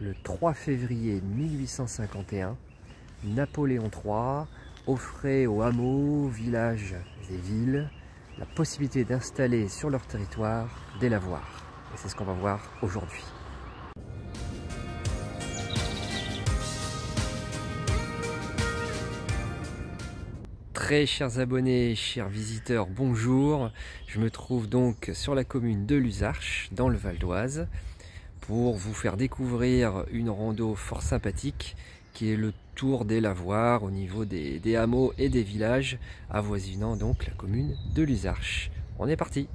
Le 3 février 1851, Napoléon III offrait aux hameaux, villages et villes la possibilité d'installer sur leur territoire des lavoirs. Et c'est ce qu'on va voir aujourd'hui. Très chers abonnés, chers visiteurs, bonjour. Je me trouve donc sur la commune de Luzarches, dans le Val d'Oise, pour vous faire découvrir une rando fort sympathique qui est le tour des lavoirs au niveau des hameaux et des villages avoisinant donc la commune de Luzarches. On est parti!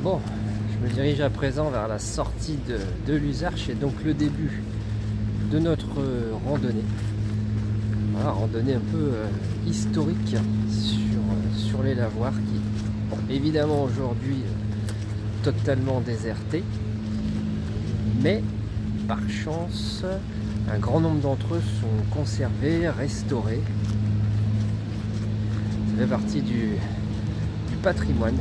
Bon, je me dirige à présent vers la sortie de Luzarches et donc le début de notre randonnée. Voilà, randonnée un peu historique sur les lavoirs qui, bon, évidemment aujourd'hui totalement désertés, mais par chance un grand nombre d'entre eux sont conservés, restaurés. Ça fait partie du patrimoine.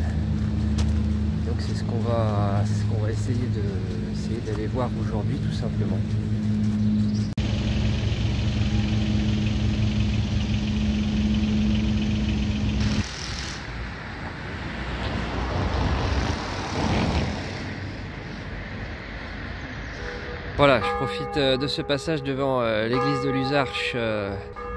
Donc c'est ce qu'on va essayer d'aller voir aujourd'hui tout simplement. Voilà, je profite de ce passage devant l'église de Luzarches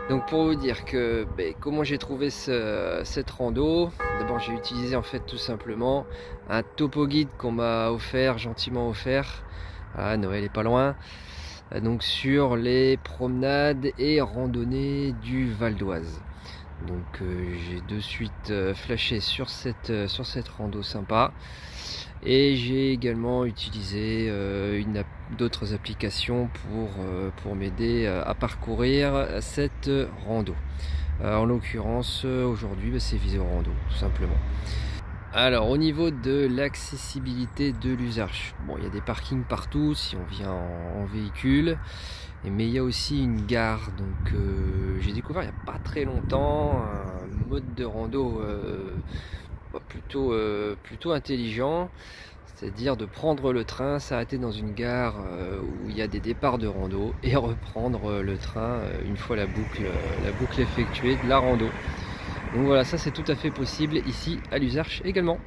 donc pour vous dire que comment j'ai trouvé cette rando. D'abord j'ai utilisé en fait tout simplement un topo guide qu'on m'a offert, gentiment offert. Voilà, Noël est pas loin. Donc sur les promenades et randonnées du Val d'Oise. Donc j'ai de suite flashé sur cette rando sympa. Et j'ai également utilisé d'autres applications pour m'aider à parcourir cette rando. En l'occurrence, aujourd'hui, c'est Visorando, tout simplement. Alors, au niveau de l'accessibilité de Luzarches, bon, il y a des parkings partout si on vient en véhicule, mais il y a aussi une gare. Donc, j'ai découvert il n'y a pas très longtemps un mode de rando plutôt intelligent, c'est-à-dire de prendre le train, s'arrêter dans une gare où il y a des départs de rando et reprendre le train une fois la boucle effectuée de la rando. Donc voilà, ça c'est tout à fait possible ici à Luzarches également.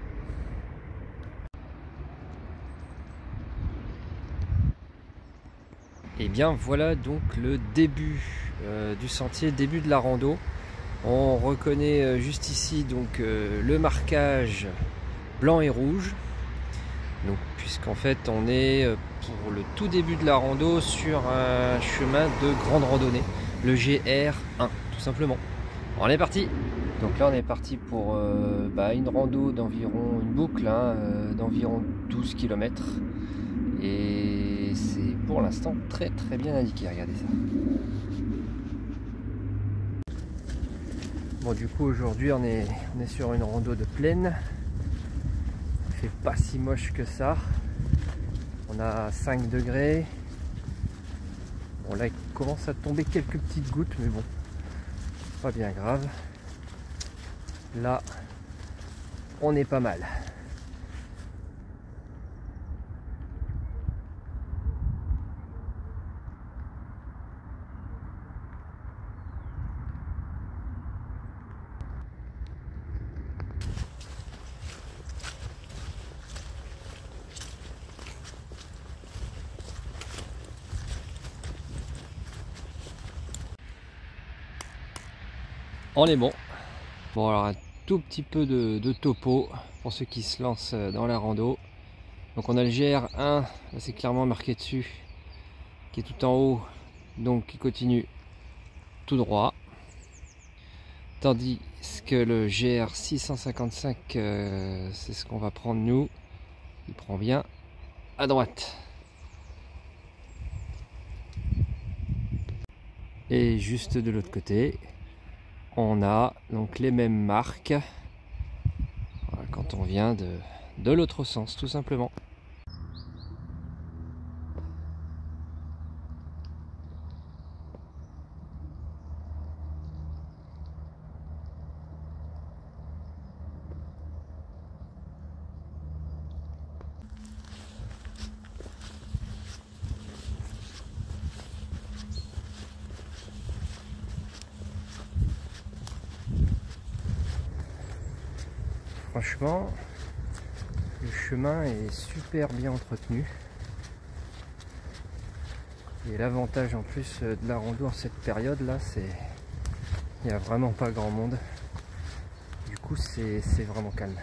Et bien voilà donc le début du sentier, début de la rando. On reconnaît juste ici donc le marquage blanc et rouge. Donc puisqu'en fait on est pour le tout début de la rando sur un chemin de grande randonnée, le GR1 tout simplement. On est parti. Donc là on est parti pour une rando d'environ, une boucle d'environ 12 km. Et c'est pour l'instant très bien indiqué, regardez ça. Bon, du coup aujourd'hui on est sur une rando de plaine. Il fait pas si moche que ça. On a 5 degrés. Bon là il commence à tomber quelques petites gouttes, mais bon, pas bien grave. Là on est pas mal. On est bon. Bon alors un tout petit peu de topo pour ceux qui se lancent dans la rando. Donc on a le GR1, c'est clairement marqué dessus, qui est tout en haut, donc qui continue tout droit. Tandis que le GR655, c'est ce qu'on va prendre nous, il prend bien à droite. Et juste de l'autre côté, on a donc les mêmes marques quand on vient de l'autre sens tout simplement. franchement, le chemin est super bien entretenu. Et l'avantage en plus de la rando en cette période là, c'est il n'y a vraiment pas grand monde. Du coup c'est vraiment calme.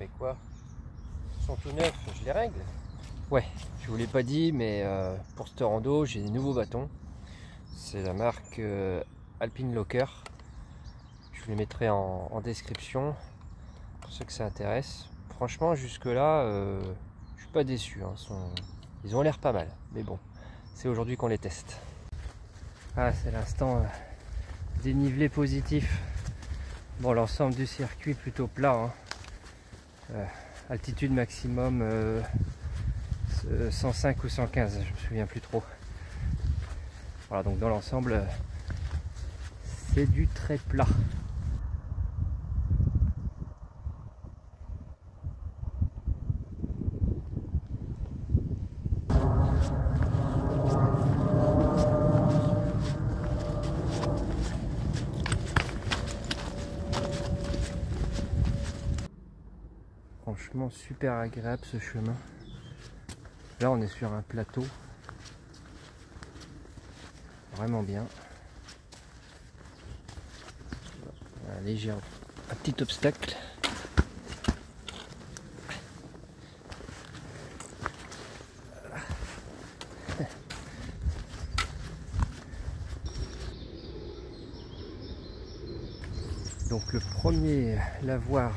Mais quoi? Ils sont tout neufs, je les règle? Ouais, je vous l'ai pas dit, mais pour ce rando, j'ai des nouveaux bâtons. C'est la marque Alpine Locker. Je vous les mettrai en description pour ceux que ça intéresse. Franchement, jusque là, je suis pas déçu. Hein. Ils ont l'air pas mal, mais bon, c'est aujourd'hui qu'on les teste. Ah, c'est l'instant dénivelé positif. Bon, l'ensemble du circuit plutôt plat. Hein. Altitude maximum 105 ou 115, je me souviens plus trop. Voilà, donc dans l'ensemble, c'est du très plat. Franchement super agréable ce chemin. Là on est sur un plateau. Vraiment bien. Un petit obstacle. Donc le premier lavoir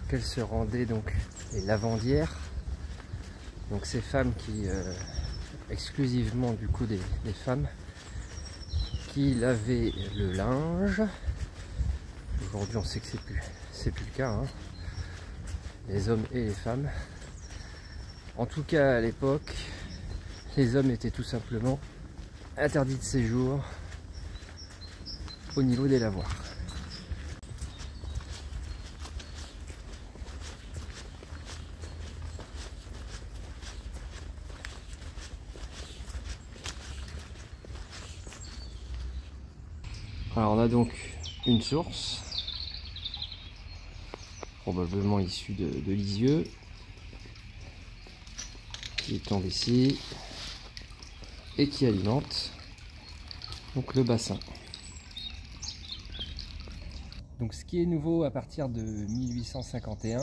qu'elle se rendait donc est Lavandière. Donc ces femmes qui exclusivement du coup des femmes qui lavaient le linge. Aujourd'hui on sait que c'est plus le cas, hein. Les hommes et les femmes. En tout cas à l'époque, les hommes étaient tout simplement interdits de séjour au niveau des lavoirs. Alors on a donc une source, probablement issue de Lisieux, qui tombe ici et qui alimente donc le bassin. Donc ce qui est nouveau à partir de 1851,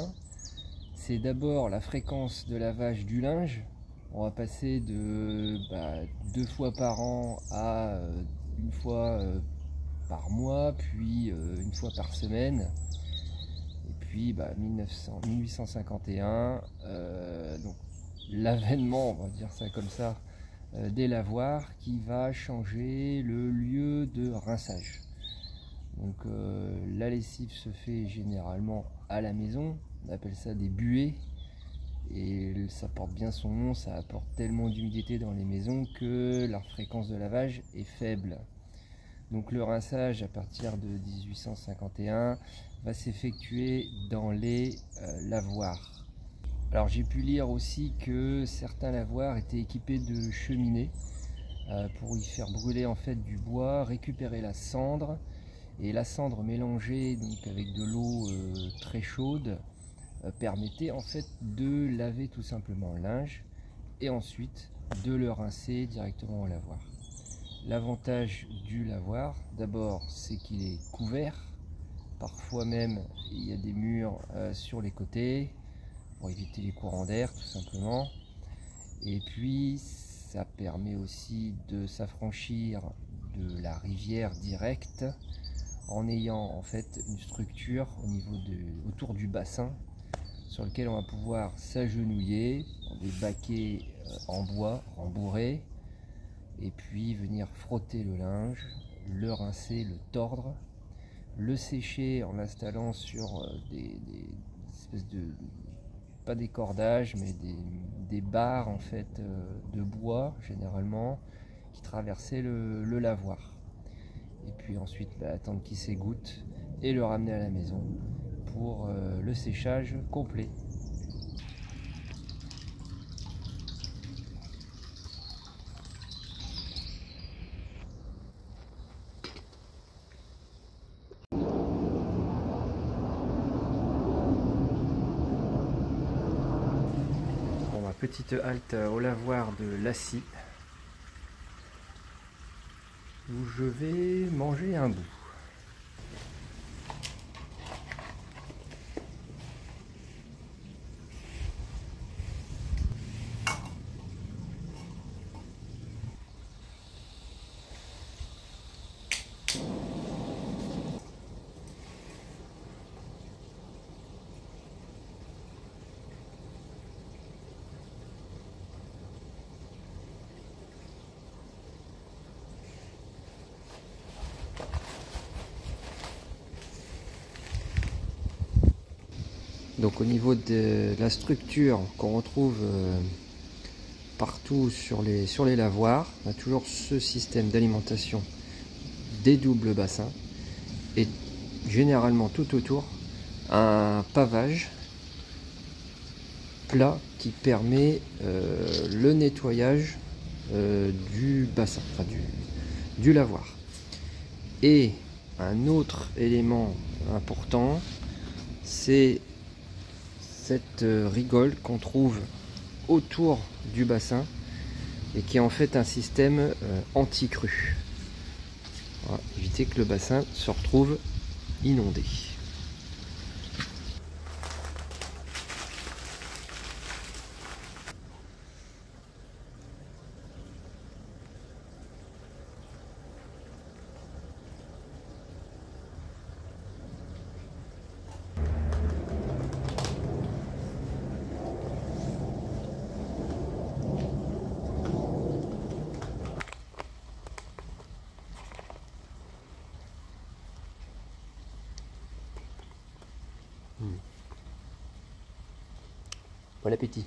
c'est d'abord la fréquence de lavage du linge. On va passer de 2 fois par an à 1 fois par mois, puis 1 fois par semaine. Et puis 1851, donc l'avènement, on va dire ça comme ça, des lavoirs qui va changer le lieu de rinçage. Donc la lessive se fait généralement à la maison, on appelle ça des buées. Et ça porte bien son nom, ça apporte tellement d'humidité dans les maisons que leur fréquence de lavage est faible. Donc le rinçage à partir de 1851 va s'effectuer dans les lavoirs. Alors j'ai pu lire aussi que certains lavoirs étaient équipés de cheminées pour y faire brûler en fait du bois, récupérer la cendre, et la cendre mélangée donc avec de l'eau très chaude permettait en fait de laver tout simplement le linge et ensuite de le rincer directement au lavoir. L'avantage du lavoir, d'abord, c'est qu'il est couvert. Parfois même, il y a des murs sur les côtés pour éviter les courants d'air, tout simplement. Et puis, ça permet aussi de s'affranchir de la rivière directe en ayant en fait une structure au niveau autour du bassin sur lequel on va pouvoir s'agenouiller. des baquets en bois rembourrés, et puis venir frotter le linge, le rincer, le tordre, le sécher en l'installant sur des espèces de, pas des cordages, mais des barres en fait de bois généralement, qui traversaient le lavoir. Et puis ensuite attendre qu'il s'égoutte et le ramener à la maison pour le séchage complet. Bon, ma petite halte au lavoir de Lacy, où je vais manger un bout. Donc au niveau de la structure qu'on retrouve partout sur les lavoirs, on a toujours ce système d'alimentation des doubles bassins et généralement tout autour un pavage plat qui permet le nettoyage du bassin, enfin du lavoir. Et un autre élément important, c'est cette rigole qu'on trouve autour du bassin et qui est en fait un système anti-crue. Voilà, éviter que le bassin se retrouve inondé. Bon appétit.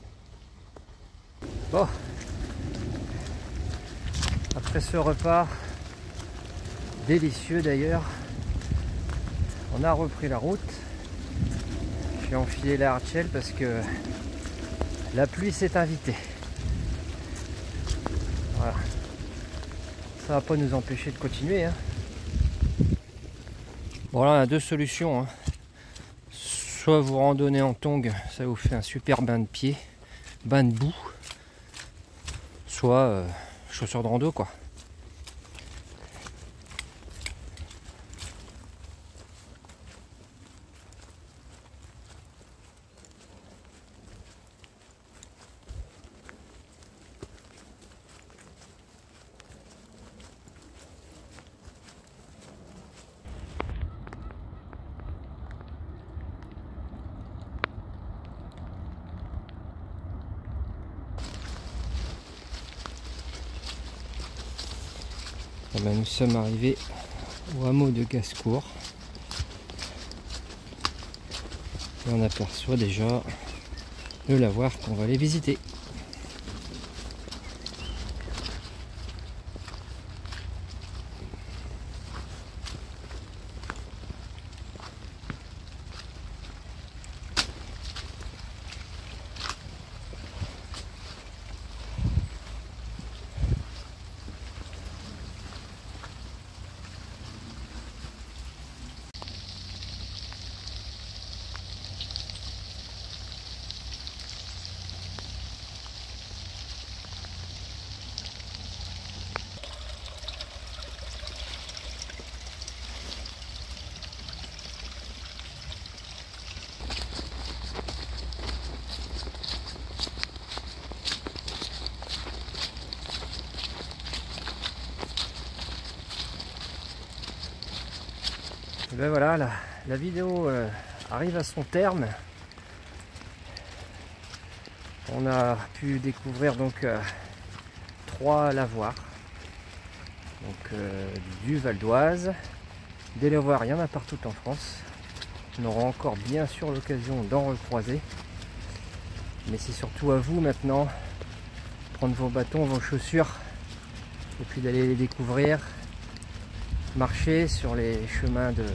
Bon, après ce repas délicieux d'ailleurs, on a repris la route. J'ai enfilé la hardshell parce que la pluie s'est invitée. Voilà, ça va pas nous empêcher de continuer, hein. Bon, là on a deux solutions, hein. Soit vous randonnez en tongs, ça vous fait un super bain de pied, bain de boue, soit chaussures de rando quoi. Et ben, nous sommes arrivés au hameau de Gascourt et on aperçoit déjà le lavoir qu'on va aller visiter. Et ben voilà, la vidéo arrive à son terme. On a pu découvrir donc 3 lavoirs donc, du Val d'Oise. Des lavoirs, il y en a partout en France. On aura encore bien sûr l'occasion d'en recroiser. Mais c'est surtout à vous maintenant, prendre vos bâtons, vos chaussures, et puis d'aller les découvrir, marcher sur les chemins de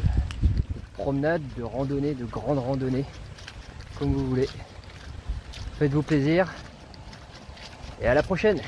promenade, de randonnée, de grande randonnée, comme vous voulez. Faites-vous plaisir et à la prochaine!